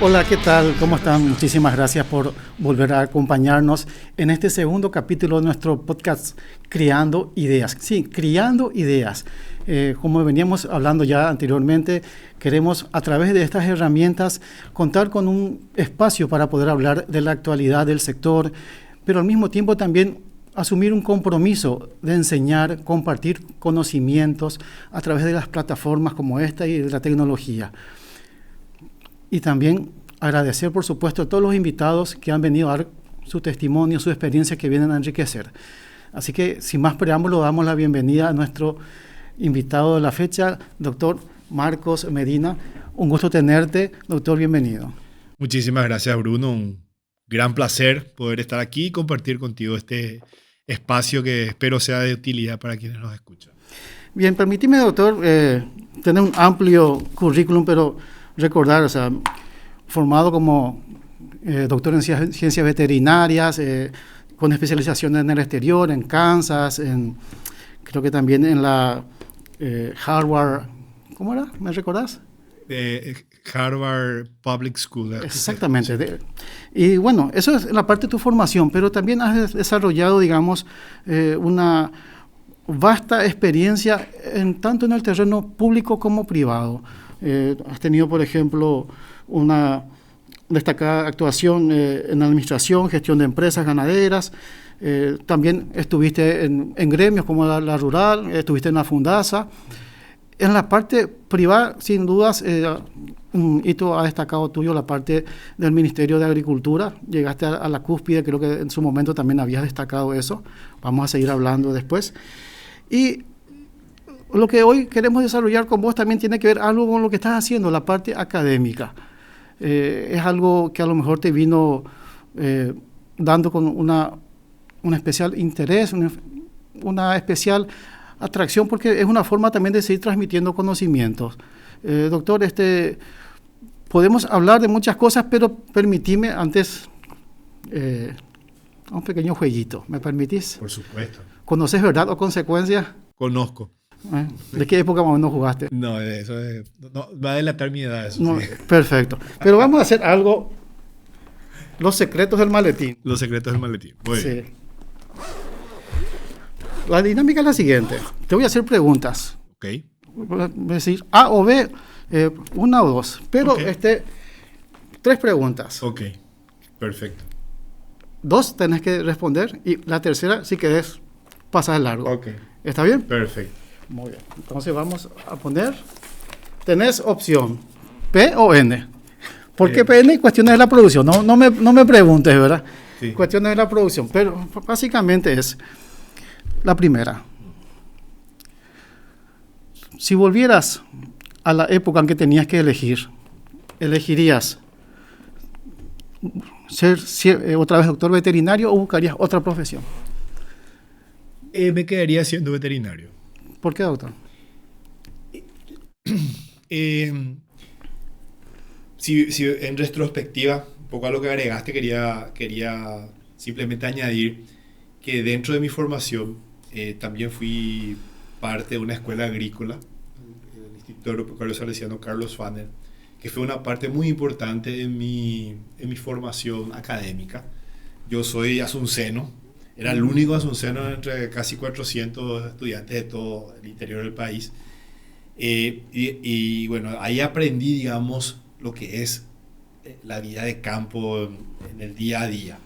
Hola, ¿qué tal? ¿Cómo están? Muchísimas gracias por volver a acompañarnos en este segundo capítulo de nuestro podcast Criando Ideas. Sí, Criando Ideas. Como veníamos hablando ya anteriormente, queremos a través de estas herramientas contar con un espacio para poder hablar de la actualidad del sector, pero al mismo tiempo también asumir un compromiso de enseñar, compartir conocimientos a través de las plataformas como esta y de la tecnología. Y también agradecer, por supuesto, a todos los invitados que han venido a dar su testimonio, su experiencia, que vienen a enriquecer. Así que, sin más preámbulo, damos la bienvenida a nuestro invitado de la fecha, doctor Marcos Medina. Un gusto tenerte, doctor, bienvenido. Muchísimas gracias, Bruno. Un gran placer poder estar aquí y compartir contigo este espacio que espero sea de utilidad para quienes nos escuchan. Bien, permíteme, doctor, tener un amplio currículum, pero recordar, formado como doctor en ciencias veterinarias, con especialización en el exterior, en Kansas, creo que también en la Harvard, ¿cómo era? ¿Me recordás? Harvard Public School. Exactamente. Y bueno, eso es la parte de tu formación, pero también has desarrollado, digamos, una vasta experiencia tanto en el terreno público como privado. Has tenido, por ejemplo, una destacada actuación en administración, gestión de empresas ganaderas. También estuviste en gremios como la rural, estuviste en la Fundasa. En la parte privada, sin dudas, un hito ha destacado tuyo la parte del Ministerio de Agricultura. Llegaste a la cúspide, creo que en su momento también habías destacado eso. Vamos a seguir hablando después. Y lo que hoy queremos desarrollar con vos también tiene que ver algo con lo que estás haciendo, la parte académica. Es algo que a lo mejor te vino dando con un especial interés, una especial atracción, porque es una forma también de seguir transmitiendo conocimientos. Doctor, podemos hablar de muchas cosas, pero permitime antes un pequeño jueguito. ¿Me permitís? Por supuesto. ¿Conoces Verdad o Consecuencia? Conozco. ¿De qué época más o menos jugaste? No, no, va a delatar mi edad eso. No, sí. Perfecto. Pero vamos a hacer algo. Los secretos del maletín. Los secretos del maletín. Muy bien. Sí. La dinámica es la siguiente. Te voy a hacer preguntas. Ok. Voy a decir A o B, una o dos. Pero Ok. 3 preguntas. Ok. Perfecto. 2 tenés que responder y la tercera, si querés, pasar el largo. Ok. ¿Está bien? Perfecto. Muy bien. Entonces vamos a poner. Tenés opción P o N. ¿Por qué PN? Cuestiones de la producción. No me preguntes, ¿verdad? Sí. Cuestiones de la producción. Pero básicamente es la primera. Si volvieras a la época en que tenías que elegir, ¿elegirías ser otra vez doctor veterinario o buscarías otra profesión? Me quedaría siendo veterinario. ¿Por qué, doctor? Si en retrospectiva, un poco a lo que agregaste, quería simplemente añadir que dentro de mi formación también fui parte de una escuela agrícola, el Instituto Agropecuario Salesiano Carlos Fanner, que fue una parte muy importante en mi formación académica. Yo soy asunceno, era el único asunceno entre casi 400 estudiantes de todo el interior del país. Y bueno, ahí aprendí, digamos, lo que es la vida de campo en el día a día.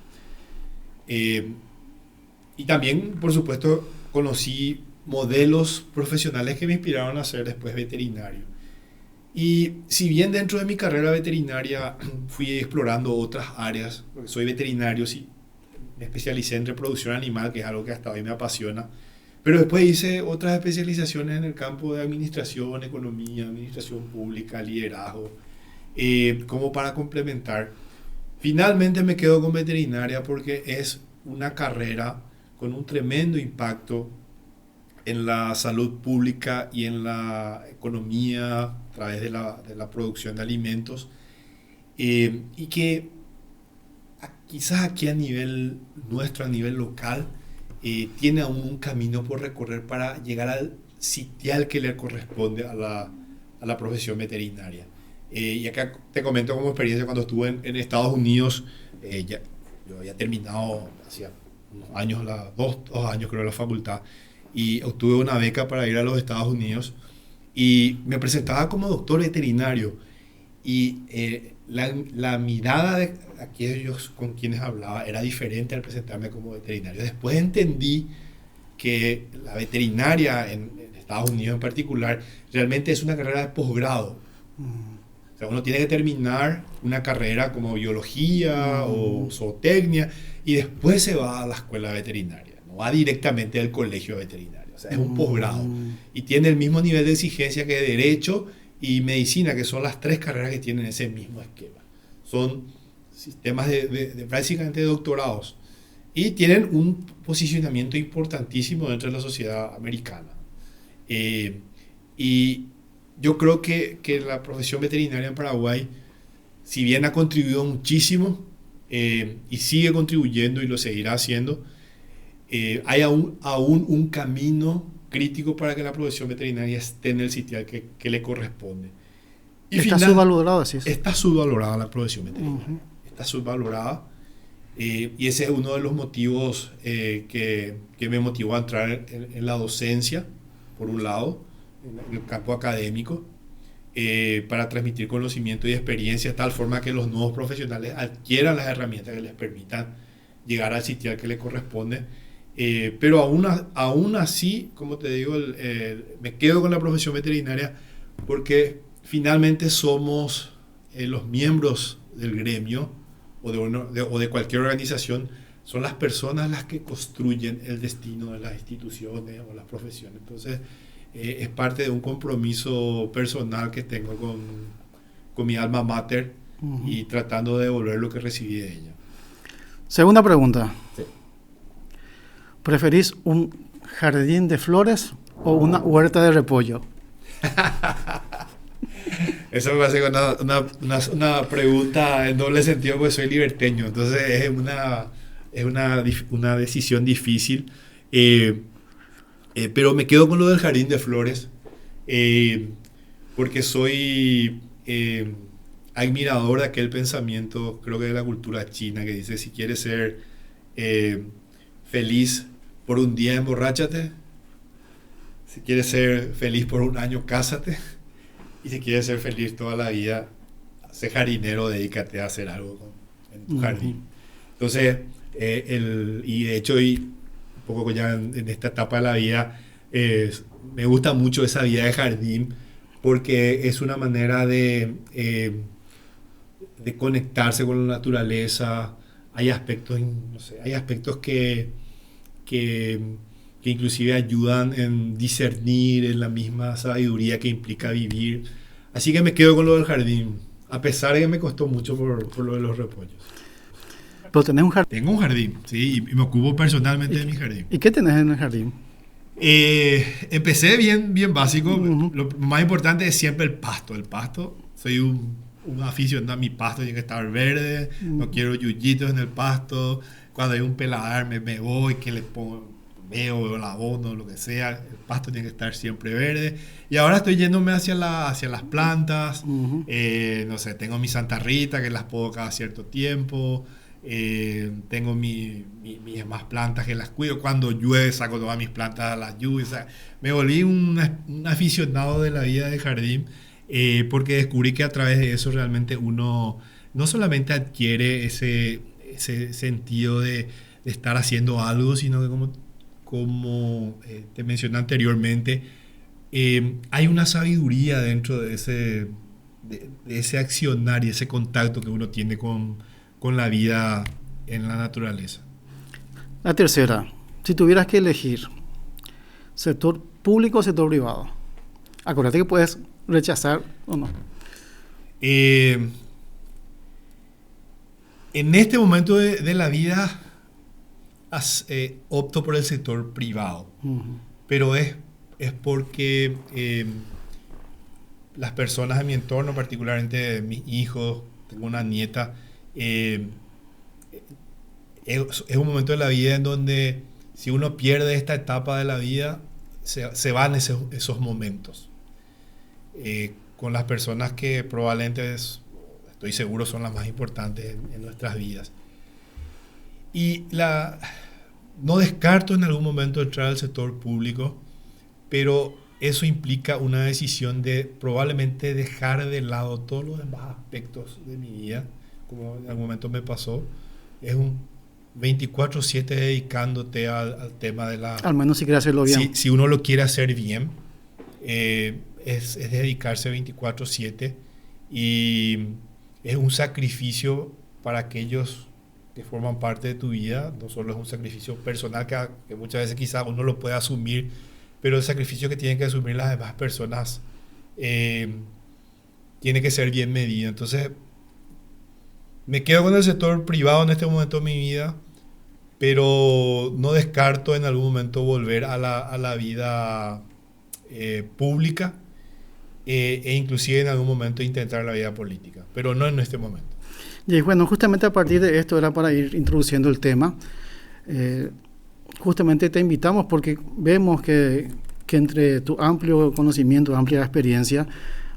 Y también, por supuesto, conocí modelos profesionales que me inspiraron a ser después veterinario. Y si bien dentro de mi carrera veterinaria fui explorando otras áreas, porque soy veterinario, sí, me especialicé en reproducción animal, que es algo que hasta hoy me apasiona, pero después hice otras especializaciones en el campo de administración, economía, administración pública, liderazgo, como para complementar. Finalmente me quedo con veterinaria porque es una carrera con un tremendo impacto en la salud pública y en la economía a través de la producción de alimentos, y que quizás aquí a nivel nuestro, a nivel local, tiene aún un camino por recorrer para llegar al sitial que le corresponde a la profesión veterinaria. Y acá te comento como experiencia cuando estuve en Estados Unidos. Yo había terminado hacía unos años, 2 años creo, la facultad, y obtuve una beca para ir a los Estados Unidos y me presentaba como doctor veterinario. Y la mirada de aquellos con quienes hablaba era diferente al presentarme como veterinario. Después entendí que la veterinaria en Estados Unidos en particular realmente es una carrera de posgrado. O sea, uno tiene que terminar una carrera como biología o zootecnia y después se va a la escuela veterinaria, no va directamente al colegio veterinario. O sea, es un posgrado y tiene el mismo nivel de exigencia que derecho y medicina, que son las 3 carreras que tienen ese mismo esquema. Son sistemas de prácticamente doctorados y tienen un posicionamiento importantísimo dentro de la sociedad americana. Y yo creo que la profesión veterinaria en Paraguay, si bien ha contribuido muchísimo y sigue contribuyendo y lo seguirá haciendo, hay aún un camino crítico para que la profesión veterinaria esté en el sitial que le corresponde. Y está subvalorada, sí. Está subvalorada la profesión veterinaria. Está subvalorada. Y ese es uno de los motivos que me motivó a entrar en la docencia, por un lado, en el campo académico, para transmitir conocimiento y experiencia de tal forma que los nuevos profesionales adquieran las herramientas que les permitan llegar al sitial que les corresponde. Pero aún así, como te digo, me quedo con la profesión veterinaria porque finalmente somos los miembros del gremio o de cualquier organización, son las personas las que construyen el destino de las instituciones o las profesiones. Entonces, es parte de un compromiso personal que tengo con mi alma mater y tratando de devolver lo que recibí de ella. Segunda pregunta. Sí. ¿Preferís un jardín de flores o una huerta de repollo? Eso me parece una pregunta en doble sentido porque soy liberteño, entonces es una decisión difícil, pero me quedo con lo del jardín de flores porque soy admirador de aquel pensamiento, creo que de la cultura china, que dice: si quieres ser feliz por un día, emborráchate; si quieres ser feliz por un año, cásate; y si quieres ser feliz toda la vida, sé jardinero, dedícate a hacer algo en tu jardín. Entonces, y de hecho, un poco ya en esta etapa de la vida, me gusta mucho esa vida de jardín porque es una manera de conectarse con la naturaleza. Hay aspectos, no sé, hay aspectos que inclusive ayudan en discernir en la misma sabiduría que implica vivir. Así que me quedo con lo del jardín, a pesar de que me costó mucho por lo de los repollos. ¿Pero tenés un jardín? Tengo un jardín, sí, y me ocupo personalmente de mi jardín. ¿Y qué tenés en el jardín? Empecé bien básico. Lo más importante es siempre el pasto. Soy un aficionado a mi pasto, tiene que estar verde, no quiero yuyitos en el pasto. Cuando hay un peladar me voy, que le pongo, veo el abono, lo que sea. El pasto tiene que estar siempre verde. Y ahora estoy yéndome hacia las plantas. No sé, tengo mi Santa Rita, que las podo cada cierto tiempo. Tengo mis demás plantas que las cuido. Cuando llueve saco todas mis plantas a la lluvia. O sea, me volví un aficionado de la vida de jardín, porque descubrí que a través de eso realmente uno no solamente adquiere ese sentido de estar haciendo algo, sino que como te mencioné anteriormente, hay una sabiduría dentro de ese accionar y ese contacto que uno tiene con la vida en la naturaleza. La tercera, si tuvieras que elegir sector público o sector privado, acuérdate que puedes rechazar o no. En este momento de la vida opto por el sector privado, pero es porque las personas de mi entorno, particularmente mis hijos, tengo una nieta, es un momento de la vida en donde si uno pierde esta etapa de la vida, se van esos momentos. con las personas que probablemente estoy seguro son las más importantes en nuestras vidas. Y no descarto en algún momento entrar al sector público, pero eso implica una decisión de probablemente dejar de lado todos los demás aspectos de mi vida, como en algún momento me pasó. Es un 24/7 dedicándote al tema de la... Al menos si quieres hacerlo bien. Si uno lo quiere hacer bien, es dedicarse 24/7, y es un sacrificio para aquellos que forman parte de tu vida. No solo es un sacrificio personal que muchas veces quizás uno lo puede asumir, pero el sacrificio que tienen que asumir las demás personas tiene que ser bien medido. Entonces, me quedo con el sector privado en este momento de mi vida, pero no descarto en algún momento volver a la vida pública, e inclusive en algún momento intentar la vida política, pero no en este momento. Y bueno, justamente a partir de esto era para ir introduciendo el tema. Justamente te invitamos porque vemos que entre tu amplio conocimiento, amplia experiencia,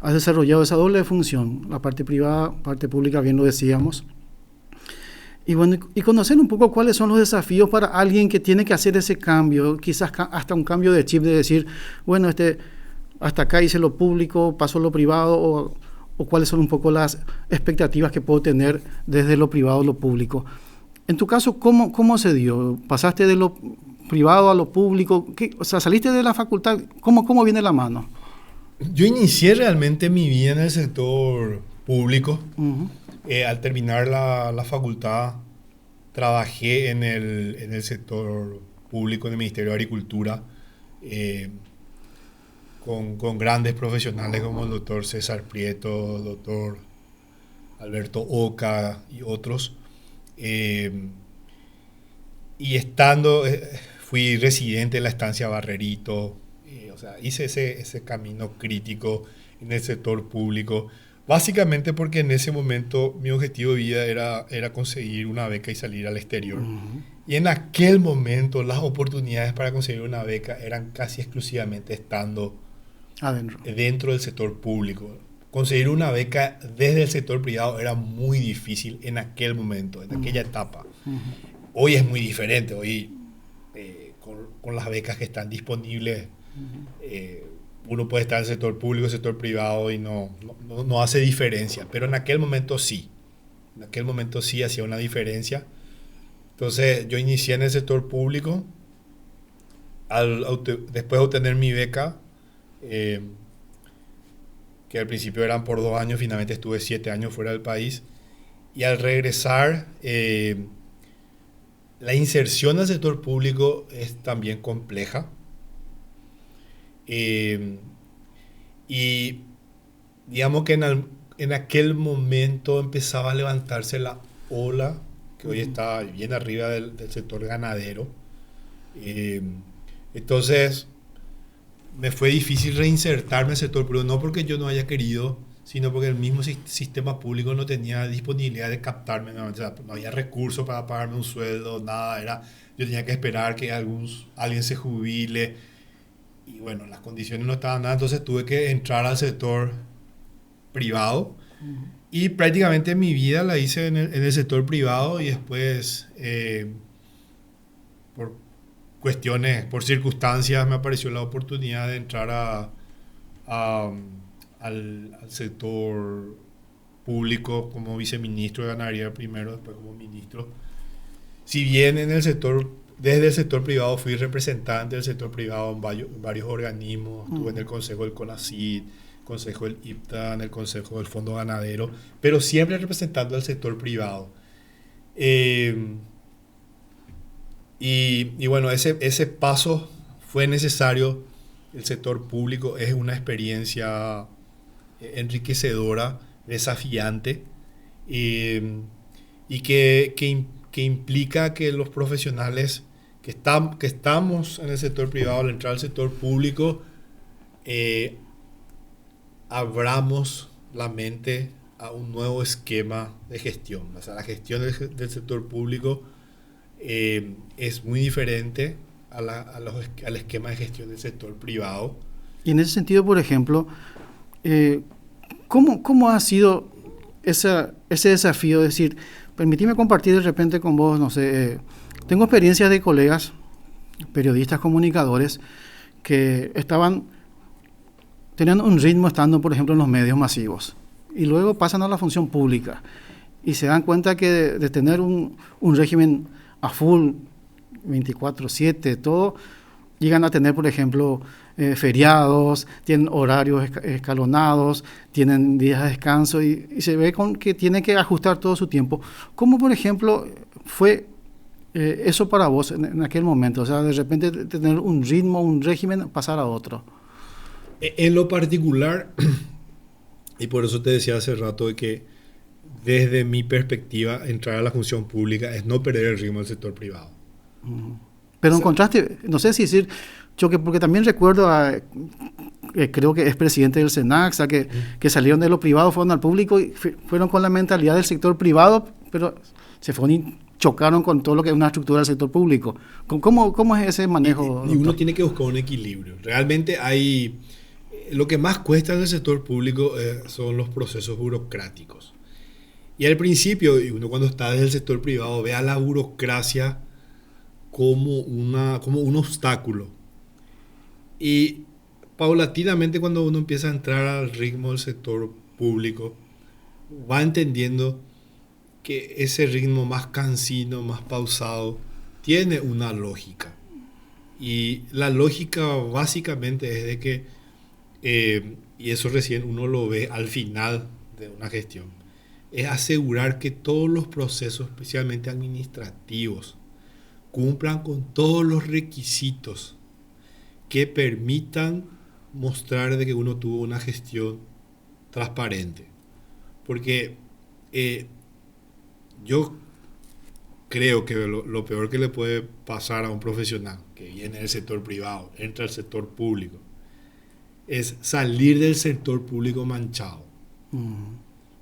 has desarrollado esa doble función, la parte privada, parte pública, bien lo decíamos. Y bueno, y conocer un poco cuáles son los desafíos para alguien que tiene que hacer ese cambio, quizás hasta un cambio de chip de decir, bueno, hasta acá hice lo público, paso a lo privado, o cuáles son un poco las expectativas que puedo tener desde lo privado a lo público. En tu caso, ¿cómo se dio? ¿Pasaste de lo privado a lo público? O sea, ¿saliste de la facultad? ¿Cómo viene la mano? Yo inicié realmente mi vida en el sector público. Uh-huh. Al terminar la facultad, trabajé en el sector público, en el Ministerio de Agricultura, con grandes profesionales como el doctor César Prieto, el doctor Alberto Oca y otros. Y fui residente en la estancia Barrerito, o sea, hice ese camino crítico en el sector público, básicamente porque en ese momento mi objetivo de vida era conseguir una beca y salir al exterior. Uh-huh. Y en aquel momento las oportunidades para conseguir una beca eran casi exclusivamente estando dentro del sector público. Conseguir una beca desde el sector privado era muy difícil en aquel momento, en aquella etapa. Uh-huh. Hoy es muy diferente. Hoy, con las becas que están disponibles, uno puede estar en el sector público, el sector privado, y no hace diferencia. Pero en aquel momento sí. En aquel momento sí hacía una diferencia. Entonces, yo inicié en el sector público. Después de obtener mi beca, que al principio eran por 2 años, finalmente estuve 7 años fuera del país. Y al regresar, la inserción al sector público es también compleja. Y digamos que en aquel momento empezaba a levantarse la ola que hoy está bien arriba del sector ganadero. Entonces me fue difícil reinsertarme en el sector público, no porque yo no haya querido, sino porque el mismo sistema público no tenía disponibilidad de captarme, no había recursos para pagarme un sueldo, nada, yo tenía que esperar que alguien se jubile, y bueno, las condiciones no estaban nada, entonces tuve que entrar al sector privado. Uh-huh. Y prácticamente mi vida la hice en el sector privado, y después por circunstancias me apareció la oportunidad de entrar al sector público como viceministro de Ganadería primero, después como ministro. Si bien desde el sector privado fui representante del sector privado en varios organismos, estuve en el consejo del CONACYT, consejo del IPTA, en el consejo del Fondo Ganadero, pero siempre representando al sector privado. Y bueno, ese paso fue necesario. El sector público es una experiencia enriquecedora, desafiante, y que implica que los profesionales que estamos en el sector privado, al entrar al sector público, abramos la mente a un nuevo esquema de gestión. O sea, la gestión del sector público es muy diferente al esquema de gestión del sector privado. Y en ese sentido, por ejemplo, ¿Cómo ha sido ese desafío? Es decir, permitime compartir de repente con vos, no sé, tengo experiencias de colegas, periodistas, comunicadores, que tenían un ritmo estando, por ejemplo, en los medios masivos, y luego pasan a la función pública, y se dan cuenta que de tener un régimen a full, 24/7, todo, llegan a tener, por ejemplo, feriados, tienen horarios escalonados, tienen días de descanso y se ve que tienen que ajustar todo su tiempo. ¿Cómo, por ejemplo, fue eso para vos en aquel momento? O sea, de repente tener un ritmo, un régimen, pasar a otro. En lo particular, y por eso te decía hace rato de que desde mi perspectiva entrar a la función pública es no perder el ritmo del sector privado. Pero encontraste, no sé si decir choque, porque también recuerdo creo que es presidente del SENAC, o sea, que salieron de lo privado, fueron al público y fueron con la mentalidad del sector privado, pero se fueron y chocaron con todo lo que es una estructura del sector público. ¿Cómo es ese manejo? Y uno tiene que buscar un equilibrio. Realmente lo que más cuesta en el sector público son los procesos burocráticos. Y al principio, y uno cuando está desde el sector privado ve a la burocracia como un obstáculo. Y paulatinamente cuando uno empieza a entrar al ritmo del sector público, va entendiendo que ese ritmo más cansino, más pausado, tiene una lógica. Y la lógica básicamente es de que, y eso recién uno lo ve al final de una gestión, es asegurar que todos los procesos, especialmente administrativos, cumplan con todos los requisitos que permitan mostrar de que uno tuvo una gestión transparente. Porque yo creo que lo peor que le puede pasar a un profesional que viene del sector privado, entra al sector público, es salir del sector público manchado.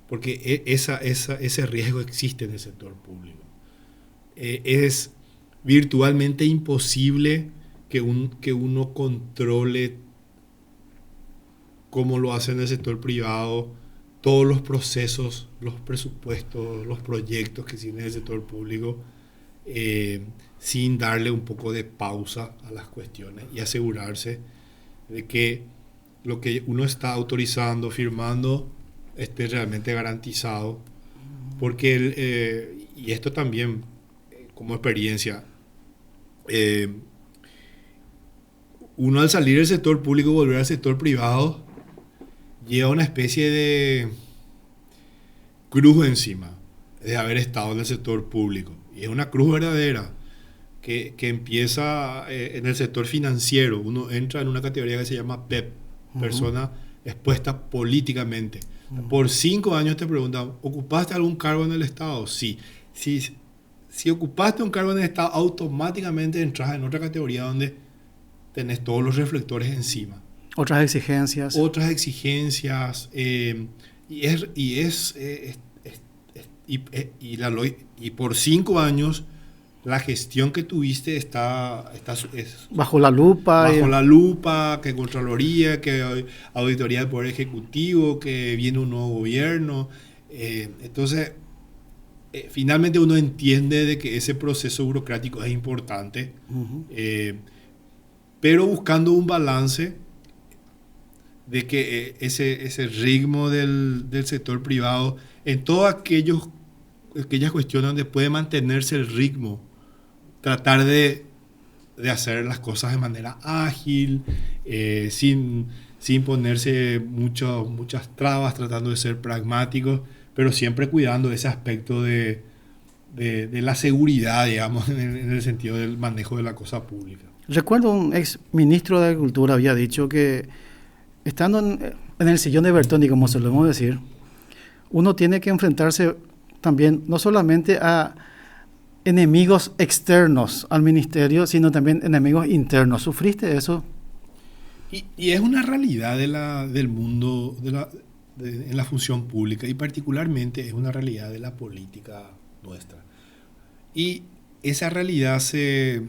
Porque ese riesgo existe en el sector público. Es virtualmente imposible que uno controle, como lo hace en el sector privado, todos los procesos, los presupuestos, los proyectos que tiene el sector público, sin darle un poco de pausa a las cuestiones y asegurarse de que lo que uno está autorizando, firmando, esté realmente garantizado. Porque, y esto también como experiencia, uno al salir del sector público y volver al sector privado lleva una especie de cruz encima de haber estado en el sector público, y es una cruz verdadera que empieza en el sector financiero. Uno entra en una categoría que se llama PEP, persona expuesta políticamente. Por 5 años te preguntan, ¿ocupaste algún cargo en el Estado? Sí. Si ocupaste un cargo en el Estado, automáticamente entras en otra categoría donde tenés todos los reflectores encima. Otras exigencias. Y por 5 años la gestión que tuviste está bajo la lupa. Bajo la lupa, que Contraloría, que Auditoría del Poder Ejecutivo, que viene un nuevo gobierno. Entonces, finalmente uno entiende de que ese proceso burocrático es importante, pero buscando un balance de que ese ritmo del sector privado, en todas aquellas cuestiones donde puede mantenerse el ritmo, tratar de hacer las cosas de manera ágil, sin ponerse muchas trabas, tratando de ser pragmáticos, pero siempre cuidando ese aspecto de la seguridad, digamos, en el sentido del manejo de la cosa pública. Recuerdo un ex ministro de Agricultura había dicho que estando en el sillón de Bertoni, como solemos decir, uno tiene que enfrentarse también no solamente a enemigos externos al ministerio, sino también enemigos internos. ¿Sufriste eso? Y es una realidad del mundo en la función pública, y particularmente es una realidad de la política nuestra. Y esa realidad se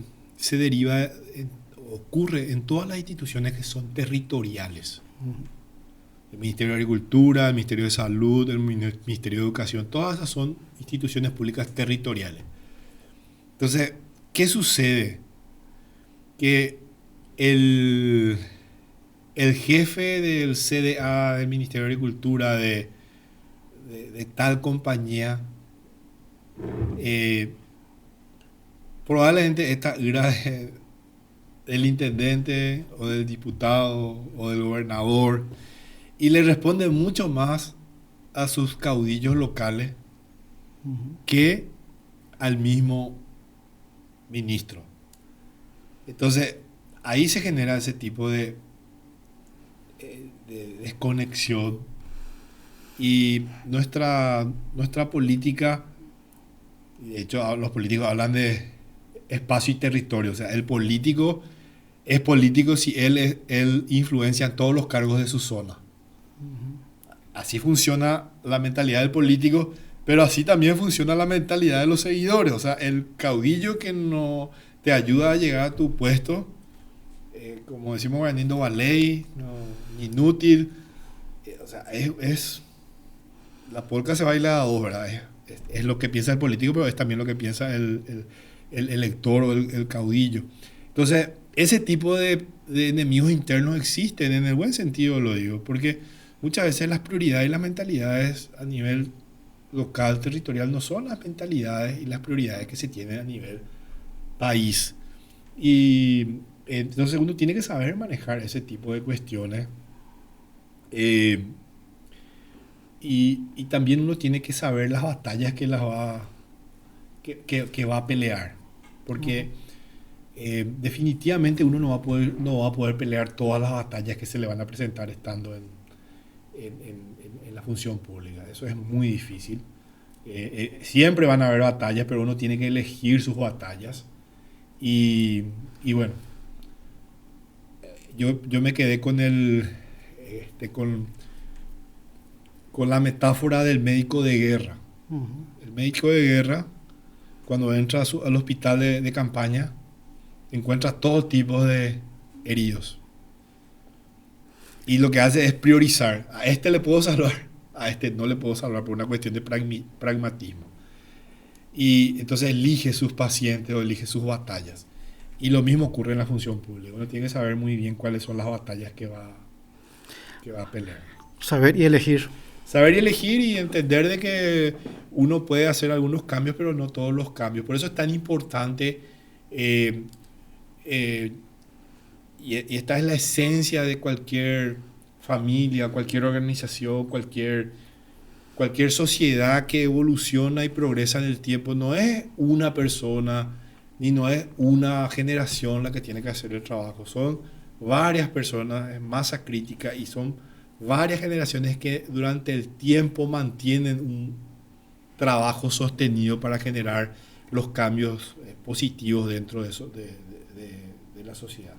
ocurre en todas las instituciones que son territoriales. el Ministerio de Agricultura, el Ministerio de Salud, el Ministerio de Educación, todas esas son instituciones públicas territoriales. Entonces, ¿qué sucede? Que el jefe del CDA, del Ministerio de Agricultura, de tal compañía, probablemente esta ira del intendente o del diputado o del gobernador, y le responde mucho más a sus caudillos locales que al mismo ministro. Entonces, ahí se genera ese tipo de desconexión, y nuestra política, de hecho los políticos hablan de espacio y territorio, o sea, el político es político si él influencia en todos los cargos de su zona. Así funciona la mentalidad del político, pero así también funciona la mentalidad de los seguidores. O sea, el caudillo que no te ayuda a llegar a tu puesto, como decimos ganando ballet, inútil. O sea, es la polca se baila a dos, ¿verdad? Es lo que piensa el político, pero es también lo que piensa el elector o el caudillo. Entonces, ese tipo de enemigos internos existen, en el buen sentido lo digo, porque muchas veces las prioridades y las mentalidades a nivel local, territorial, no son las mentalidades y las prioridades que se tienen a nivel país. Y entonces uno tiene que saber manejar ese tipo de cuestiones. Y también uno tiene que saber las batallas que va a pelear. Porque definitivamente uno no va a poder pelear todas las batallas que se le van a presentar estando en la función pública. Eso es muy difícil. Siempre van a haber batallas, pero uno tiene que elegir sus batallas. Y bueno, yo me quedé con con la metáfora del médico de guerra. El médico de guerra, cuando entra al hospital de campaña, encuentra todo tipo de heridos. Y lo que hace es priorizar. A este le puedo salvar, a este no le puedo salvar por una cuestión de pragmatismo. Y entonces elige sus pacientes o elige sus batallas. Y lo mismo ocurre en la función pública. Uno tiene que saber muy bien cuáles son las batallas que va a pelear. Saber y elegir. Saber y elegir, y entender de que uno puede hacer algunos cambios, pero no todos los cambios. Por eso es tan importante, y esta es la esencia de cualquier familia, cualquier organización, cualquier sociedad que evoluciona y progresa en el tiempo. No es una persona, ni no es una generación la que tiene que hacer el trabajo. Son varias personas en masa crítica, y son varias generaciones que durante el tiempo mantienen un trabajo sostenido para generar los cambios positivos dentro de la sociedad.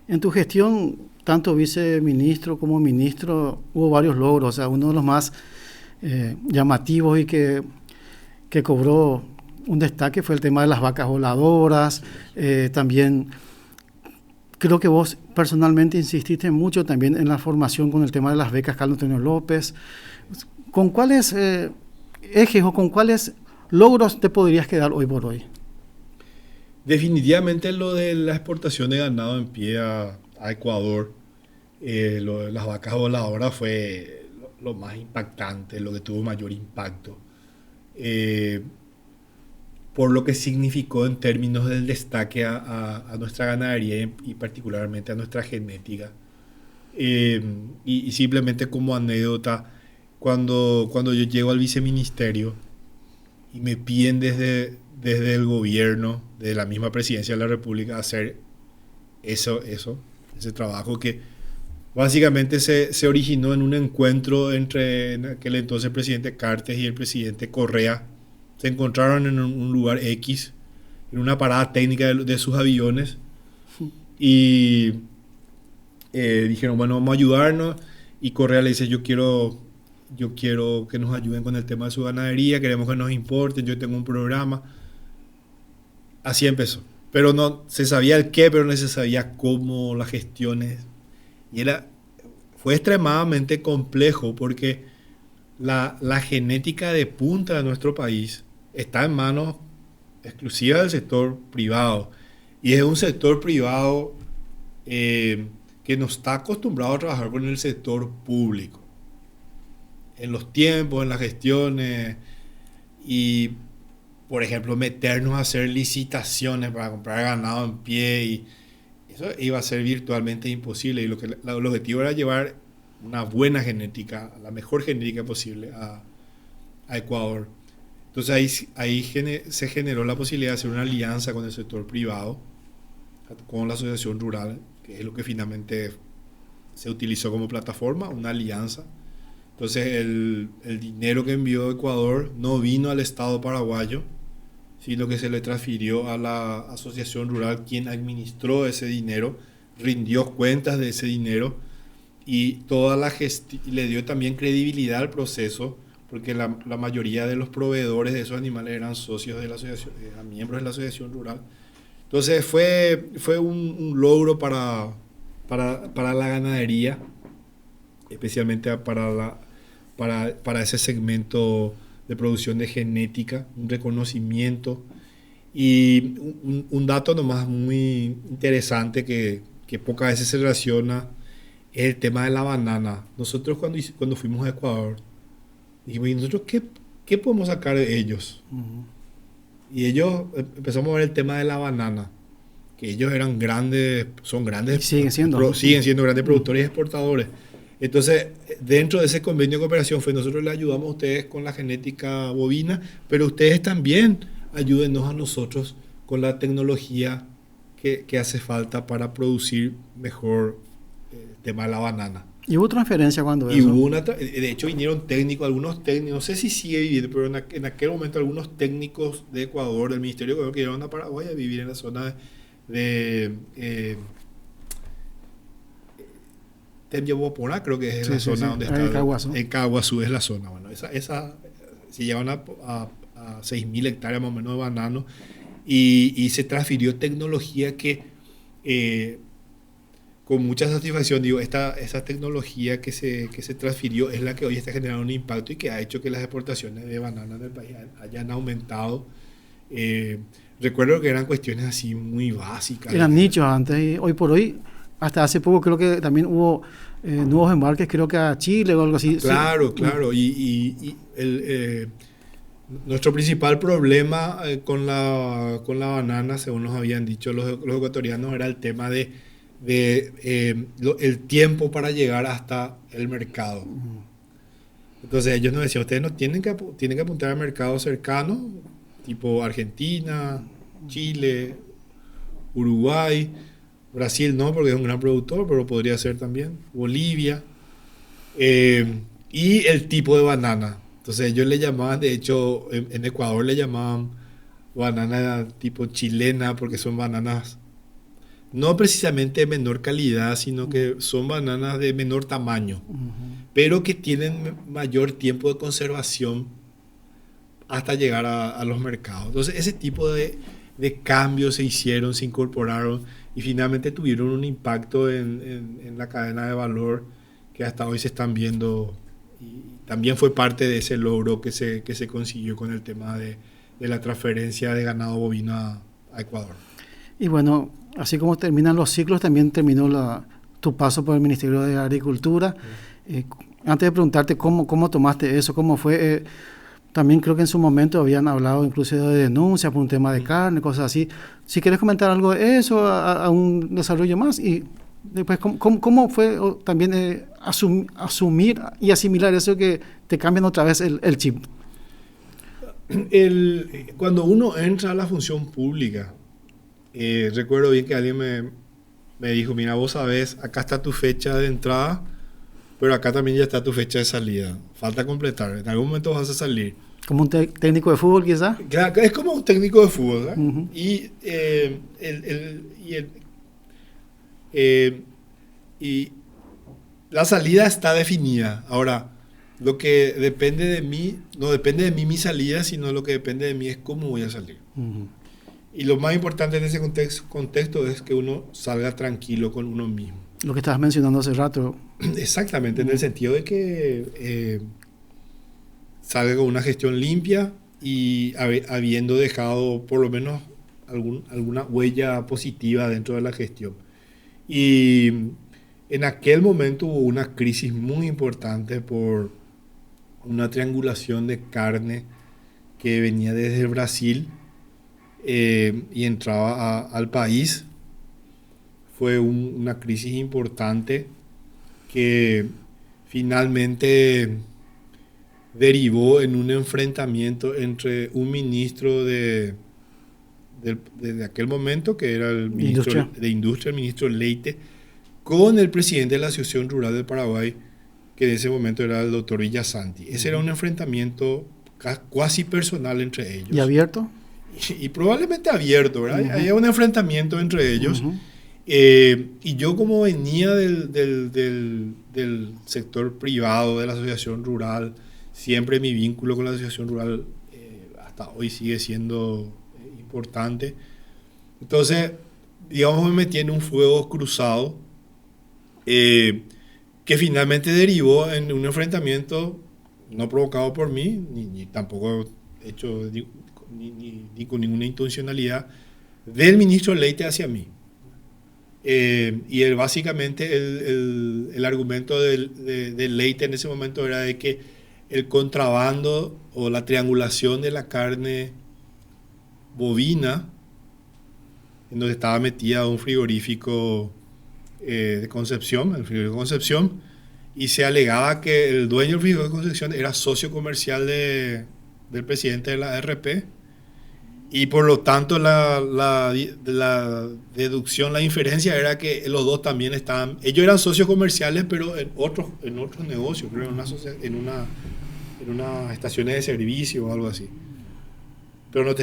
En tu gestión, tanto viceministro como ministro, hubo varios logros. O sea, uno de los más llamativos y que cobró un destaque fue el tema de las vacas voladoras. También creo que vos personalmente insististe mucho también en la formación con el tema de las becas Carlos Antonio López. ¿Con cuáles ejes o con cuáles logros te podrías quedar hoy por hoy? Definitivamente lo de la exportación de ganado en pie a Ecuador, lo de las vacas voladoras fue lo más impactante, lo que tuvo mayor impacto. Por lo que significó en términos del destaque a nuestra ganadería y particularmente a nuestra genética. Y simplemente como anécdota, cuando yo llego al viceministerio y me piden desde el gobierno, de la misma presidencia de la República, hacer ese trabajo que básicamente se originó en un encuentro entre en aquel entonces el presidente Cartes y el presidente Correa. Se encontraron en un lugar X, en una parada técnica de sus aviones, y dijeron, bueno, vamos a ayudarnos. Y Correa le dice, yo quiero que nos ayuden con el tema de su ganadería, queremos que nos importen, yo tengo un programa. Así empezó. Pero no se sabía el qué, pero no se sabía cómo, las gestiones. Y fue extremadamente complejo porque la genética de punta de nuestro país está en manos exclusivas del sector privado. Y es un sector privado que no está acostumbrado a trabajar con el sector público. En los tiempos, en las gestiones y, por ejemplo, meternos a hacer licitaciones para comprar ganado en pie, y eso iba a ser virtualmente imposible. Y el objetivo era llevar una buena genética, la mejor genética posible a Ecuador. Entonces ahí se generó la posibilidad de hacer una alianza con el sector privado, con la asociación rural, que es lo que finalmente se utilizó como plataforma, una alianza. Entonces el dinero que envió Ecuador no vino al Estado paraguayo, sino que se le transfirió a la asociación rural, quien administró ese dinero, rindió cuentas de ese dinero y toda la le dio también credibilidad al proceso, porque la mayoría de los proveedores de esos animales eran socios de la asociación, eran miembros de la asociación rural. Entonces fue un logro para la ganadería, especialmente para ese segmento de producción de genética, un reconocimiento. Y un dato nomás muy interesante que pocas veces se relaciona es el tema de la banana. Nosotros cuando fuimos a Ecuador dijimos, ¿y nosotros qué podemos sacar de ellos? Uh-huh. Y ellos empezamos a ver el tema de la banana, que ellos eran grandes, son grandes, siguen siendo grandes productores y exportadores. Entonces, dentro de ese convenio de cooperación nosotros les ayudamos a ustedes con la genética bovina, pero ustedes también ayúdenos a nosotros con la tecnología que hace falta para producir mejor el tema de la banana. ¿Y hubo transferencia cuando eso? De hecho, vinieron técnicos, algunos técnicos, no sé si sigue viviendo, pero en aquel momento algunos técnicos de Ecuador, del Ministerio de Ecuador, que llegaron a Paraguay a vivir en la zona de Temyaboporá, creo que es la zona donde está. En Caguazú es la zona. Bueno, esa se llevan a 6.000 hectáreas más o menos de banano y se transfirió tecnología que con mucha satisfacción digo, esa tecnología que se transfirió es la que hoy está generando un impacto y que ha hecho que las exportaciones de bananas del país hayan aumentado. Recuerdo que eran cuestiones así muy básicas. Eran nichos antes y hoy por hoy, hasta hace poco creo que también hubo nuevos embarques, creo que a Chile o algo así. Claro, sí. Claro. Y nuestro principal problema con la banana, según nos habían dicho los ecuatorianos, era el tema de el tiempo para llegar hasta el mercado. Entonces ellos nos decían, ustedes no tienen que apuntar al mercado cercano, tipo Argentina, Chile, Uruguay, Brasil no, porque es un gran productor, pero podría ser también Bolivia, y el tipo de banana. Entonces ellos le llamaban, de hecho en Ecuador le llamaban banana tipo chilena, porque son bananas no precisamente de menor calidad, sino que son bananas de menor tamaño, pero que tienen mayor tiempo de conservación hasta llegar a los mercados. Entonces ese tipo de cambios se hicieron, se incorporaron y finalmente tuvieron un impacto en la cadena de valor que hasta hoy se están viendo, y también fue parte de ese logro que se consiguió con el tema de la transferencia de ganado bovino a Ecuador. Y bueno, así como terminan los ciclos, también terminó tu paso por el Ministerio de Agricultura. Antes de preguntarte cómo tomaste eso, cómo fue, también creo que en su momento habían hablado incluso de denuncias por un tema de carne, cosas así. Si quieres comentar algo de eso, a un desarrollo más, y después cómo fue también asumir y asimilar eso que te cambian otra vez el chip. Cuando uno entra a la función pública, recuerdo bien que alguien me dijo, mira, vos sabés, acá está tu fecha de entrada, pero acá también ya está tu fecha de salida. Falta completar, en algún momento vas a salir. ¿Como un técnico de fútbol quizás? Claro, es como un técnico de fútbol, ¿verdad? Uh-huh. Y la salida está definida. Ahora, lo que depende de mí, no depende de mí mi salida, sino lo que depende de mí es cómo voy a salir. Uh-huh. Y lo más importante en ese contexto es que uno salga tranquilo con uno mismo. Lo que estabas mencionando hace rato. Exactamente, en el sentido de que salga con una gestión limpia y habiendo dejado por lo menos alguna huella positiva dentro de la gestión. Y en aquel momento hubo una crisis muy importante por una triangulación de carne que venía desde Brasil y entraba al país. Fue una crisis importante que finalmente derivó en un enfrentamiento entre un ministro de aquel momento, que era el ministro de Industria, el ministro Leite, con el presidente de la Asociación Rural del Paraguay, que en ese momento era el doctor Villasanti. Ese era un enfrentamiento cuasi personal entre ellos. ¿Y abierto? Y probablemente abierto, ¿verdad? Había un enfrentamiento entre ellos. Y yo, como venía del sector privado, de la asociación rural, siempre mi vínculo con la asociación rural hasta hoy sigue siendo importante. Entonces, digamos, me metí en un fuego cruzado que finalmente derivó en un enfrentamiento no provocado por mí, ni tampoco hecho ni con ninguna intencionalidad, del ministro Leite hacia mí. Y básicamente el argumento de Leite en ese momento era de que el contrabando o la triangulación de la carne bovina, en donde estaba metida un frigorífico de Concepción, el frigorífico de Concepción, y se alegaba que el dueño del frigorífico de Concepción era socio comercial del presidente de la ARP, y por lo tanto la deducción, la inferencia era que los dos también estaban, ellos eran socios comerciales, pero en otros negocios, creo, en unas estaciones de servicio o algo así. Pero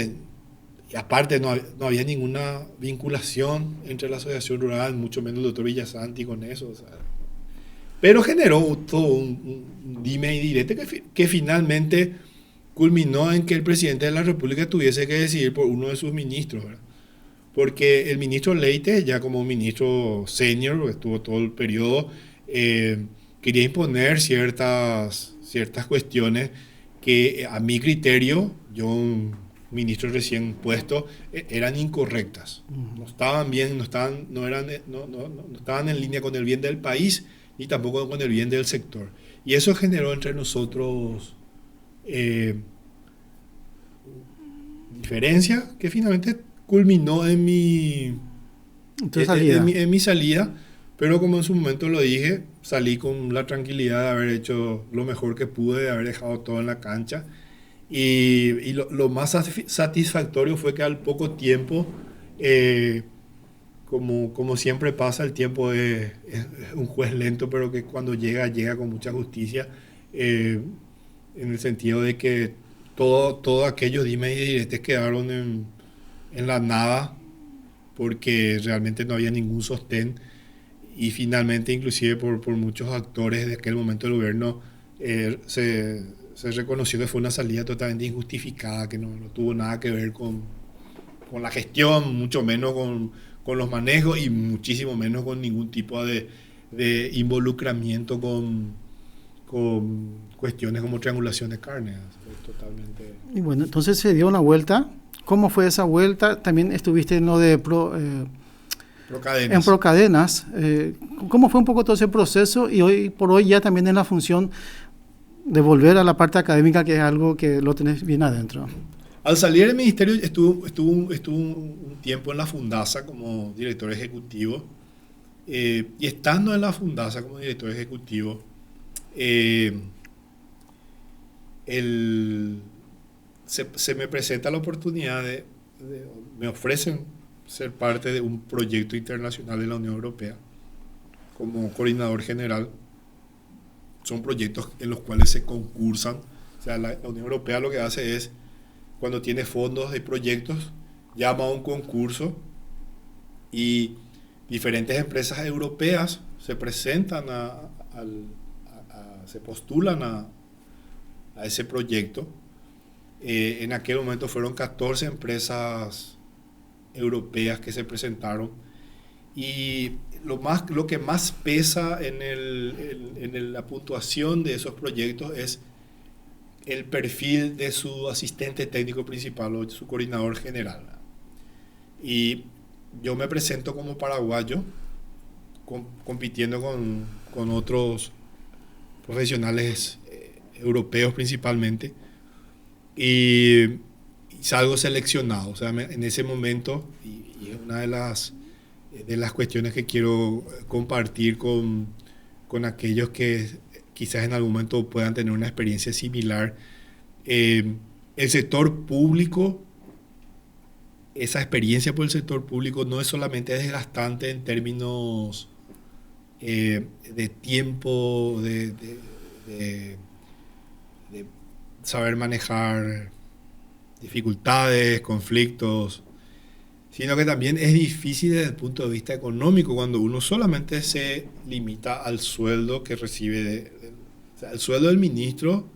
y aparte no había ninguna vinculación entre la asociación rural, mucho menos el doctor Villasanti con eso. O sea. Pero generó todo un dime y direte que finalmente culminó en que el presidente de la República tuviese que decidir por uno de sus ministros, ¿verdad? Porque el ministro Leite, ya como ministro senior, estuvo todo el periodo, quería imponer ciertas cuestiones que a mi criterio, yo, un ministro recién puesto, eran incorrectas. No estaban bien, no estaban en línea con el bien del país ni tampoco con el bien del sector. Y eso generó entre nosotros diferencia que finalmente culminó en mi salida, pero como en su momento lo dije, salí con la tranquilidad de haber hecho lo mejor que pude, de haber dejado todo en la cancha, y lo más satisfactorio fue que al poco tiempo, como siempre pasa, el tiempo es un juez lento, pero que cuando llega con mucha justicia, en el sentido de que todo aquellos dime y diretes quedaron en la nada, porque realmente no había ningún sostén, y finalmente, inclusive por muchos actores de aquel momento del gobierno, se reconoció que fue una salida totalmente injustificada, que no tuvo nada que ver con la gestión, mucho menos con los manejos, y muchísimo menos con ningún tipo de involucramiento con cuestiones como triangulación de carne. Totalmente. Y bueno, entonces se dio una vuelta. ¿Cómo fue esa vuelta? También estuviste en lo de Procadenas. En Procadenas. ¿Cómo fue un poco todo ese proceso? Y hoy por hoy ya también en la función de volver a la parte académica, que es algo que lo tenés bien adentro. Al salir del ministerio estuvo un tiempo en la Fundasa como director ejecutivo. Y estando en la Fundasa como director ejecutivo, se me presenta la oportunidad me ofrecen ser parte de un proyecto internacional de la Unión Europea como coordinador general. Son proyectos en los cuales se concursan. O sea, la Unión Europea lo que hace es, cuando tiene fondos de proyectos, llama a un concurso y diferentes empresas europeas se presentan se postulan a ese proyecto. En aquel momento fueron 14 empresas europeas que se presentaron, y lo que más pesa en la puntuación de esos proyectos es el perfil de su asistente técnico principal o de su coordinador general. Y yo me presento como paraguayo, compitiendo con otros profesionales europeos principalmente, y salgo seleccionado. O sea, en ese momento, y es una de las cuestiones que quiero compartir con aquellos que quizás en algún momento puedan tener una experiencia similar. El sector público, esa experiencia por el sector público no es solamente desgastante en términos de tiempo, de saber manejar dificultades, conflictos, sino que también es difícil desde el punto de vista económico cuando uno solamente se limita al sueldo que recibe. O sea, el sueldo del ministro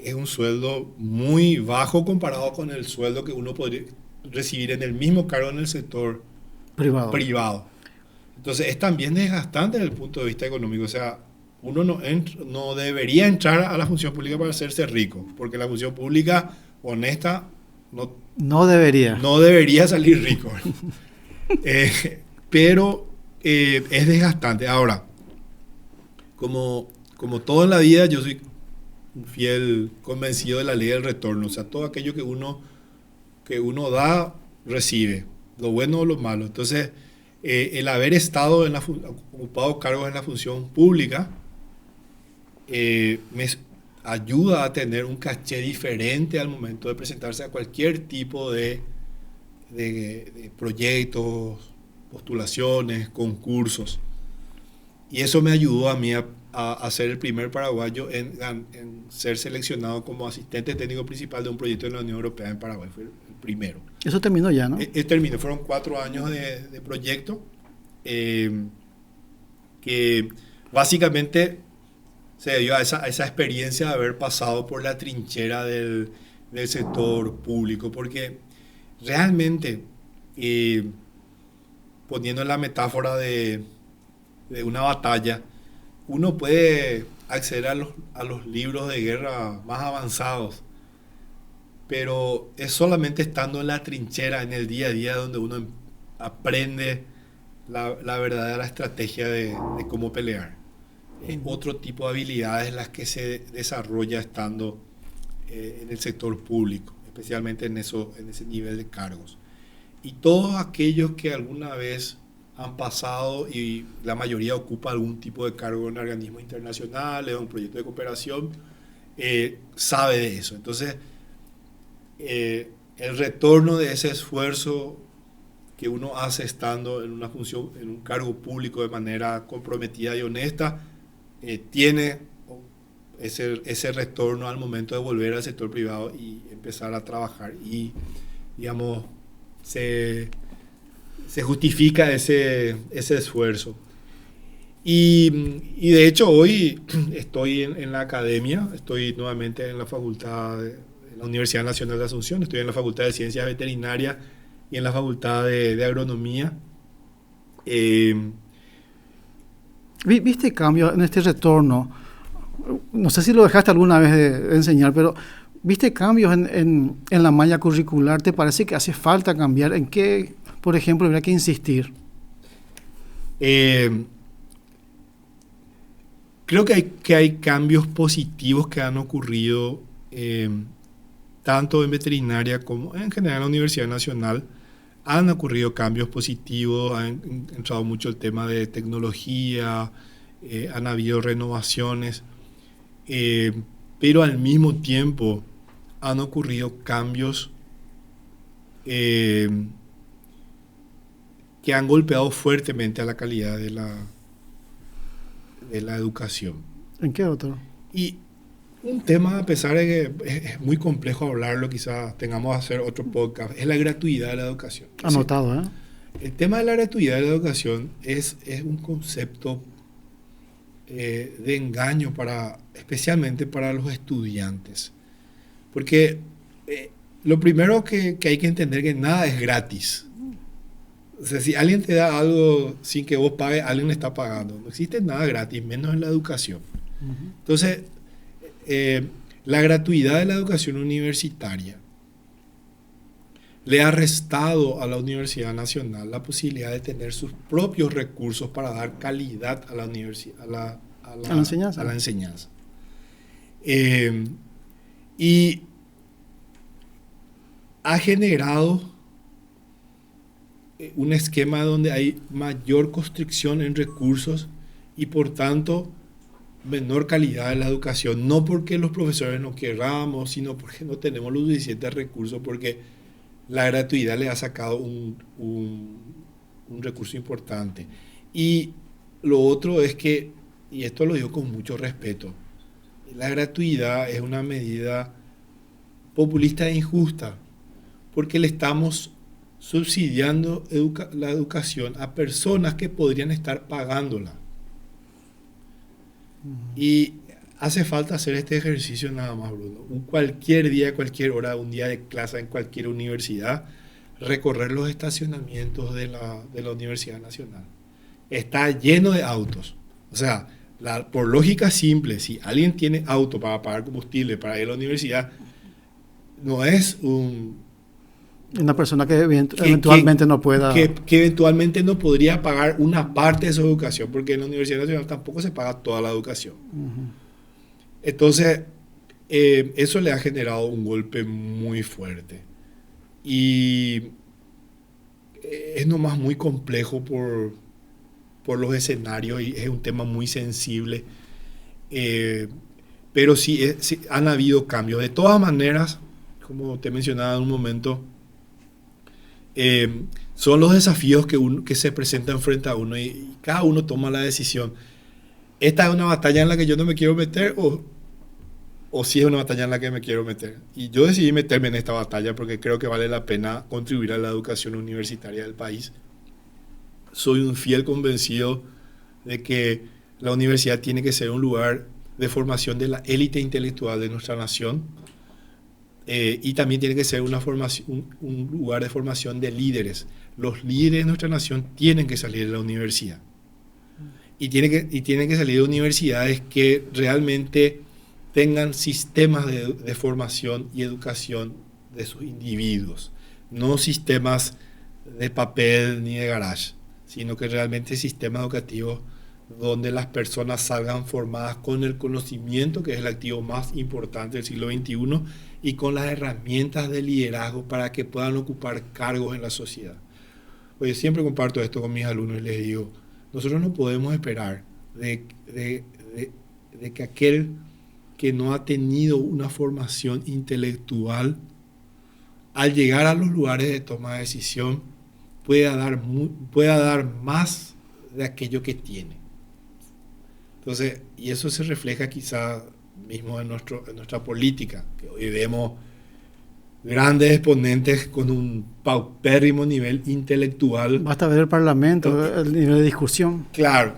es un sueldo muy bajo comparado con el sueldo que uno podría recibir en el mismo cargo en el sector privado. Entonces es también desgastante desde el punto de vista económico. O sea, uno no debería entrar a la función pública para hacerse rico, porque la función pública honesta no debería salir rico. Pero es desgastante. Ahora, como todo en la vida, yo soy un fiel convencido de la ley del retorno. O sea, todo aquello que uno da, recibe, lo bueno o lo malo. Entonces, el haber estado ocupado cargos en la función pública me ayuda a tener un caché diferente al momento de presentarse a cualquier tipo de proyectos, postulaciones, concursos. Y eso me ayudó a mí a ser el primer paraguayo en ser seleccionado como asistente técnico principal de un proyecto de la Unión Europea en Paraguay. Fue el primero. Eso terminó ya, ¿no? Terminó. Fueron 4 años de proyecto que básicamente se debió a esa experiencia de haber pasado por la trinchera del sector público, porque realmente, poniendo la metáfora de una batalla, uno puede acceder a los libros de guerra más avanzados, pero es solamente estando en la trinchera, en el día a día, donde uno aprende la verdadera estrategia de cómo pelear. Otro tipo de habilidades las que se desarrolla estando en el sector público, especialmente en ese nivel de cargos. Y todos aquellos que alguna vez han pasado, y la mayoría ocupa algún tipo de cargo en organismos internacionales o un proyecto de cooperación, sabe de eso. Entonces, el retorno de ese esfuerzo que uno hace estando en una función, en un cargo público de manera comprometida y honesta, tiene ese retorno al momento de volver al sector privado y empezar a trabajar. Y, digamos, se justifica ese esfuerzo. Y de hecho hoy estoy en la academia, estoy nuevamente en la facultad de la Universidad Nacional de Asunción, estoy en la Facultad de Ciencias Veterinarias y en la Facultad de Agronomía. ¿Viste cambio en este retorno? No sé si lo dejaste alguna vez de enseñar, pero ¿viste cambios en la malla curricular? ¿Te parece que hace falta cambiar? ¿En qué, por ejemplo, habría que insistir? Creo que hay cambios positivos que han ocurrido tanto en veterinaria como en general en la Universidad Nacional. Han ocurrido cambios positivos, han entrado mucho el tema de tecnología, han habido renovaciones, pero al mismo tiempo han ocurrido cambios que han golpeado fuertemente a la calidad de la educación. ¿En qué otro? Y un tema, a pesar de que es muy complejo hablarlo, quizás tengamos que hacer otro podcast, es la gratuidad de la educación. Anotado, ¿eh? El tema de la gratuidad de la educación es un concepto de engaño especialmente para los estudiantes. Porque lo primero que hay que entender es que nada es gratis. O sea, si alguien te da algo sin que vos pagues, alguien le está pagando. No existe nada gratis, menos en la educación. Entonces, la gratuidad de la educación universitaria le ha restado a la Universidad Nacional la posibilidad de tener sus propios recursos para dar calidad a la universidad, a la enseñanza. A la enseñanza. Y ha generado un esquema donde hay mayor constricción en recursos y por tanto menor calidad de la educación, no porque los profesores no queramos, sino porque no tenemos los suficientes recursos, porque la gratuidad le ha sacado un recurso importante. Y lo otro es que, y esto lo digo con mucho respeto, la gratuidad es una medida populista e injusta, porque le estamos subsidiando la educación a personas que podrían estar pagándola. Y hace falta hacer este ejercicio nada más, Bruno. Cualquier día, cualquier hora, un día de clase en cualquier universidad, recorrer los estacionamientos de la Universidad Nacional. Está lleno de autos. O sea, por lógica simple, si alguien tiene auto para pagar combustible para ir a la universidad, no es una persona que eventualmente no pueda... Que eventualmente no podría pagar una parte de su educación, porque en la Universidad Nacional tampoco se paga toda la educación. Entonces, eso le ha generado un golpe muy fuerte. Y es nomás muy complejo por los escenarios y es un tema muy sensible. Pero sí han habido cambios. De todas maneras, como te mencionaba en un momento, son los desafíos que se presentan frente a uno y cada uno toma la decisión. ¿Esta es una batalla en la que yo no me quiero meter o si es una batalla en la que me quiero meter? Y yo decidí meterme en esta batalla porque creo que vale la pena contribuir a la educación universitaria del país. Soy un fiel convencido de que la universidad tiene que ser un lugar de formación de la élite intelectual de nuestra nación. Y también tiene que ser un lugar de formación de líderes. Los líderes de nuestra nación tienen que salir de la universidad. Y tienen que salir de universidades que realmente tengan sistemas de formación y educación de sus individuos. No sistemas de papel ni de garage, sino que realmente sistemas educativos donde las personas salgan formadas con el conocimiento, que es el activo más importante del siglo XXI, y con las herramientas de liderazgo para que puedan ocupar cargos en la sociedad. Oye, siempre comparto esto con mis alumnos y les digo, nosotros no podemos esperar de que aquel que no ha tenido una formación intelectual, al llegar a los lugares de toma de decisión, pueda dar más de aquello que tiene. Entonces, y eso se refleja quizá mismo en nuestra política, que hoy vemos grandes exponentes con un paupérrimo nivel intelectual. Basta ver el Parlamento, el nivel de discusión. Claro,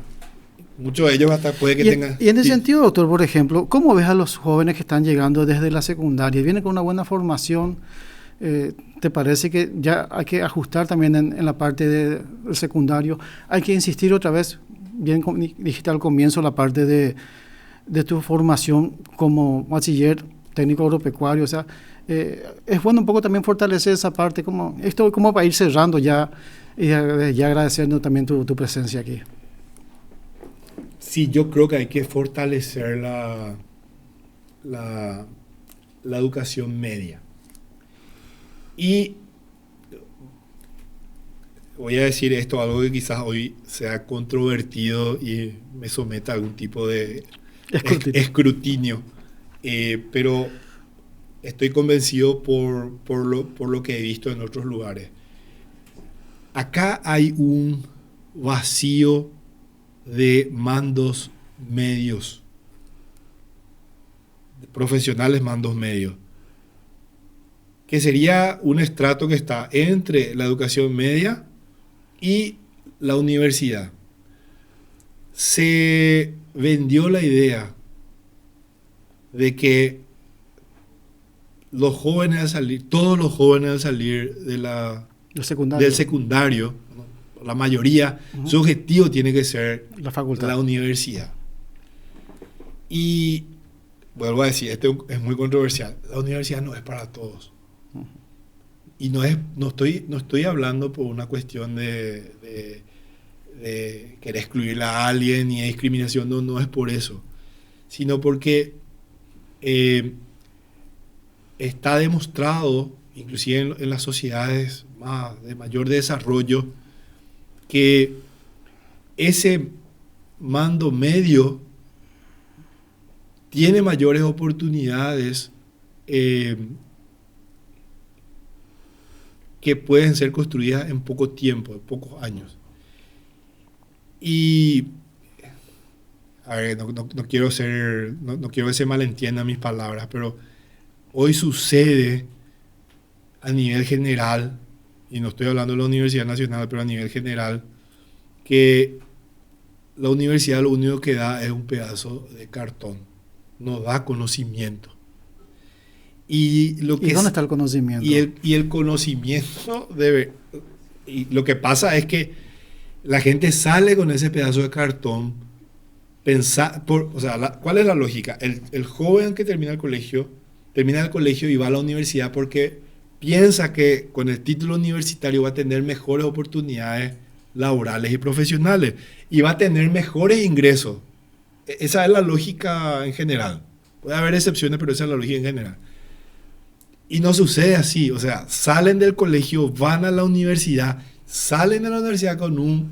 muchos de ellos hasta puede que tengan... Y en ese sentido, doctor, por ejemplo, ¿cómo ves a los jóvenes que están llegando desde la secundaria? Vienen con una buena formación. ¿Te parece que ya hay que ajustar también en la parte del secundario? Hay que insistir otra vez, bien dijiste al comienzo, la parte de tu formación como bachiller técnico agropecuario. O sea, es bueno un poco también fortalecer esa parte, como para ir cerrando ya y ya agradeciendo también tu presencia aquí. Sí, yo creo que hay que fortalecer la educación media. Y voy a decir esto, algo que quizás hoy sea controvertido y me someta a algún tipo de escrutinio. Pero estoy convencido por lo que he visto en otros lugares. Acá hay un vacío de mandos medios, de profesionales mandos medios, que sería un estrato que está entre la educación media y la universidad. Se vendió la idea de que todos los jóvenes al salir del secundario, la mayoría, su objetivo tiene que ser La facultad. la universidad. Y vuelvo a decir, esto es muy controversial, la universidad no es para todos. Y no estoy hablando por una cuestión de querer excluir a alguien ni de discriminación, no es por eso, sino porque está demostrado, inclusive en las sociedades de mayor desarrollo, que ese mando medio tiene mayores oportunidades que pueden ser construidas en poco tiempo, en pocos años. Y a ver, no quiero que se malentiendan mis palabras, pero hoy sucede a nivel general, y no estoy hablando de la Universidad Nacional, pero a nivel general, que la universidad lo único que da es un pedazo de cartón, no da conocimiento. ¿Y dónde está el conocimiento? Y el conocimiento y lo que pasa es que la gente sale con ese pedazo de cartón. ¿Cuál es la lógica? El joven que termina el colegio y va a la universidad porque piensa que con el título universitario va a tener mejores oportunidades laborales y profesionales y va a tener mejores ingresos. Esa es la lógica en general. Puede haber excepciones, pero esa es la lógica en general. Y no sucede así. O sea, salen del colegio, van a la universidad, salen de la universidad con un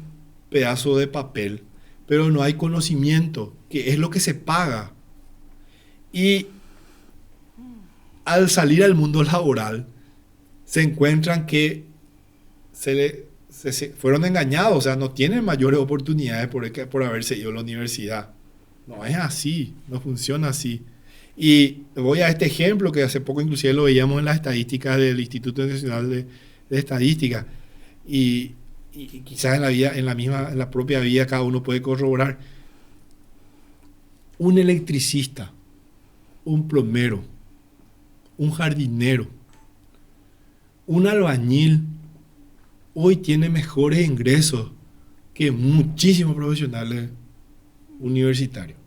pedazo de papel, pero no hay conocimiento, que es lo que se paga. Y al salir al mundo laboral, se encuentran que se fueron engañados, o sea, no tienen mayores oportunidades por haberse ido a la universidad. No es así, no funciona así. Y voy a este ejemplo que hace poco inclusive lo veíamos en las estadísticas del Instituto Nacional de Estadística. Y quizás en la propia vida cada uno puede corroborar. Un electricista, un plomero, un jardinero, un albañil hoy tiene mejores ingresos que muchísimos profesionales universitarios.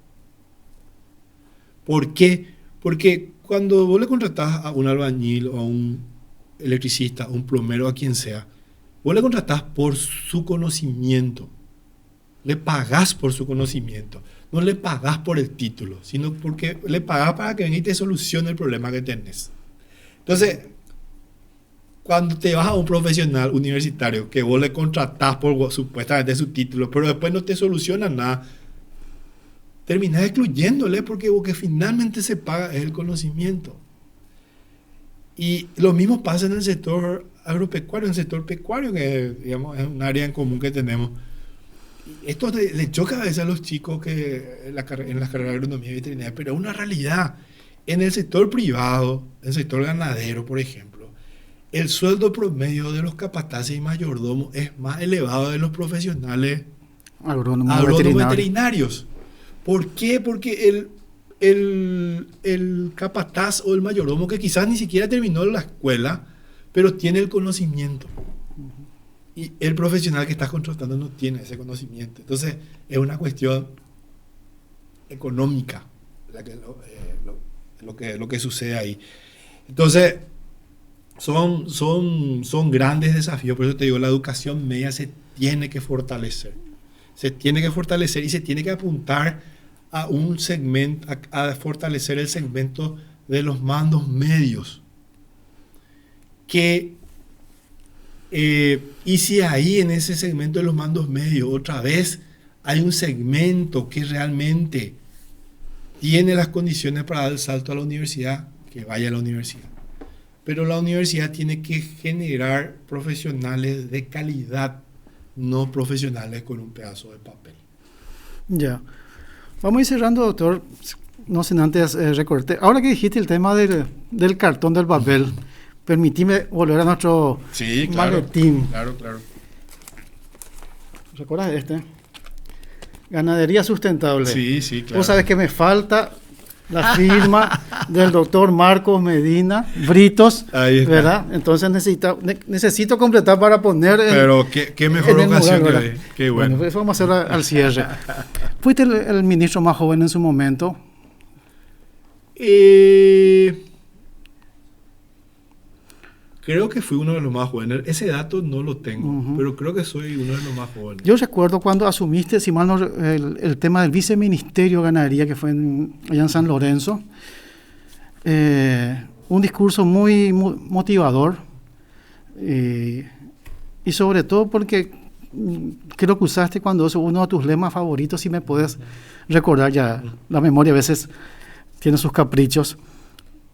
¿Por qué? Porque cuando vos le contratás a un albañil o a un electricista, a un plomero, a quien sea, vos le contratás por su conocimiento. Le pagás por su conocimiento. No le pagás por el título, sino porque le pagás para que venga y te solucione el problema que tenés. Entonces, cuando te vas a un profesional universitario que vos le contratás por supuestamente su título, pero después no te soluciona nada, terminás excluyéndole porque lo que finalmente se paga es el conocimiento. Y lo mismo pasa en el sector agropecuario, en el sector pecuario, que digamos, es un área en común que tenemos. Esto le choca a veces a los chicos que en las carreras de agronomía y veterinaria, pero es una realidad. En el sector privado, en el sector ganadero, por ejemplo, el sueldo promedio de los capataces y mayordomos es más elevado de los profesionales agrónomos veterinarios. ¿Por qué? Porque el capataz o el mayordomo que quizás ni siquiera terminó la escuela, pero tiene el conocimiento. Y el profesional que estás contratando no tiene ese conocimiento. Entonces, es una cuestión económica lo que sucede ahí. Entonces, son grandes desafíos. Por eso te digo, la educación media se tiene que fortalecer. Se tiene que fortalecer y se tiene que apuntar a un segmento, a fortalecer el segmento de los mandos medios. Y si ahí en ese segmento de los mandos medios otra vez hay un segmento que realmente tiene las condiciones para dar el salto a la universidad, que vaya a la universidad. Pero la universidad tiene que generar profesionales de calidad, no profesionales con un pedazo de papel. Ya. Vamos a ir cerrando, doctor. No sin antes recordarte. Ahora que dijiste el tema del cartón, del papel, permitime volver a nuestro maletín. Claro. ¿Recuerdas este? Ganadería sustentable. Sí, claro. Vos sabés que me falta la firma del doctor Marcos Medina Britos, Ahí está. ¿verdad? Entonces necesito completar para poner Pero qué mejor en el ocasión mural, que ¿verdad? hoy. Qué bueno. Pues vamos a hacer al cierre. ¿Fuiste el ministro más joven en su momento? Creo que fui uno de los más jóvenes. Ese dato no lo tengo, pero creo que soy uno de los más jóvenes. Yo recuerdo cuando asumiste, si mal no, el tema del viceministerio de Ganadería, que fue allá en San Lorenzo. Un discurso muy motivador. Y sobre todo porque creo que usaste cuando es uno de tus lemas favoritos, si me puedes recordar, ya la memoria a veces tiene sus caprichos.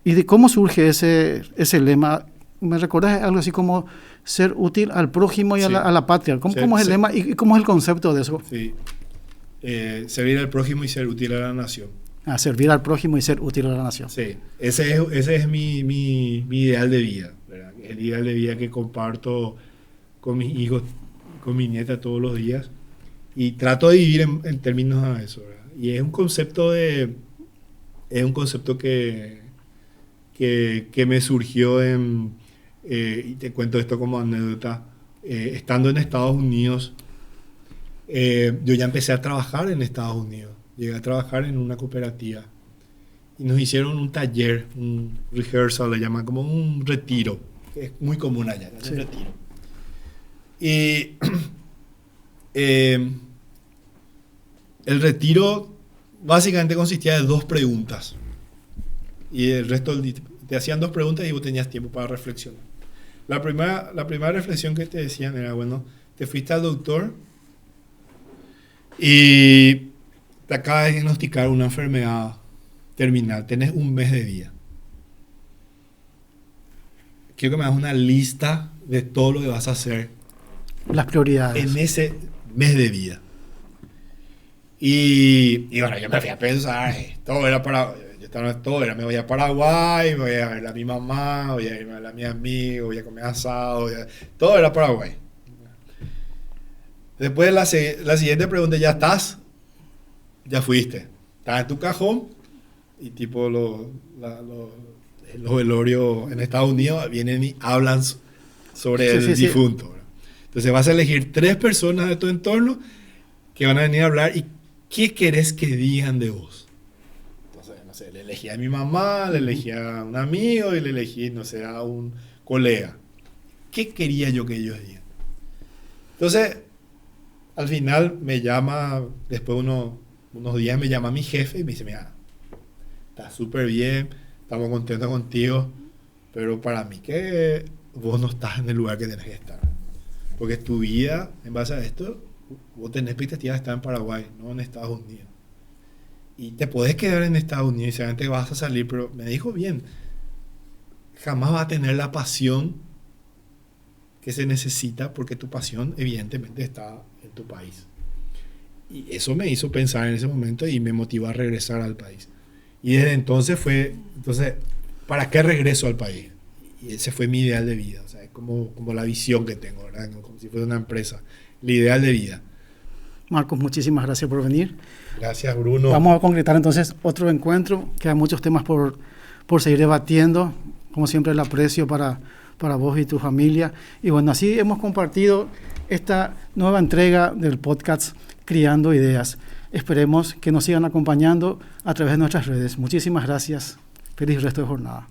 ¿Y de cómo surge ese lema? ¿Me recordás algo así como ser útil al prójimo y a la patria? ¿Cómo es el lema y cómo es el concepto de eso? Sí. Servir al prójimo y ser útil a la nación. Servir al prójimo y ser útil a la nación. Sí, ese es mi ideal de vida, ¿verdad? El ideal de vida que comparto con mis hijos, con mi nieta todos los días. Y trato de vivir en términos a eso, ¿verdad? Y es un concepto que me surgió y te cuento esto como anécdota, estando en Estados Unidos, yo ya empecé a trabajar en Estados Unidos, llegué a trabajar en una cooperativa y nos hicieron un taller, un rehearsal, le llaman como un retiro, que es muy común allá, un retiro. Y el retiro básicamente consistía de 2 preguntas y el resto te hacían 2 preguntas y vos tenías tiempo para reflexionar. La primera reflexión que te decían era, bueno, te fuiste al doctor y te acaba de diagnosticar una enfermedad terminal, tenés 1 mes de vida. Quiero que me hagas una lista de todo lo que vas a hacer. Las prioridades. En ese mes de vida. Y bueno, yo me fui a pensar, todo era, me voy a Paraguay, me voy a ver a mi mamá, voy a irme a ver a mi amigo, voy a comer asado, todo era Paraguay. Después la siguiente pregunta, ¿ya estás? Ya fuiste. Estás en tu cajón y tipo los velorios en Estados Unidos vienen y hablan sobre el difunto. ¿Verdad? Entonces vas a elegir 3 personas de tu entorno que van a venir a hablar y ¿qué querés que digan de vos? Entonces, no sé, le elegí a mi mamá, le elegí a un amigo y le elegí, no sé, a un colega. ¿Qué quería yo que ellos digan? Entonces, al final me llama, después de unos días me llama mi jefe y me dice, mira, está súper bien, estamos contentos contigo, pero para mí que vos no estás en el lugar que tenés que estar. Porque tu vida, en base a esto, vos tenés expectativa de estar en Paraguay, no en Estados Unidos. Y te podés quedar en Estados Unidos y seguramente vas a salir, pero me dijo bien, jamás vas a tener la pasión que se necesita porque tu pasión evidentemente está en tu país. Y eso me hizo pensar en ese momento y me motivó a regresar al país. Y desde entonces ¿para qué regreso al país? Y ese fue mi ideal de vida, o sea, es como la visión que tengo, ¿verdad? Como si fuera una empresa, el ideal de vida. Marcos, muchísimas gracias por venir. Gracias, Bruno. Vamos a concretar entonces otro encuentro, quedan muchos temas por seguir debatiendo, como siempre el aprecio para vos y tu familia. Y bueno, así hemos compartido esta nueva entrega del podcast Criando Ideas. Esperemos que nos sigan acompañando a través de nuestras redes. Muchísimas gracias. Feliz resto de jornada.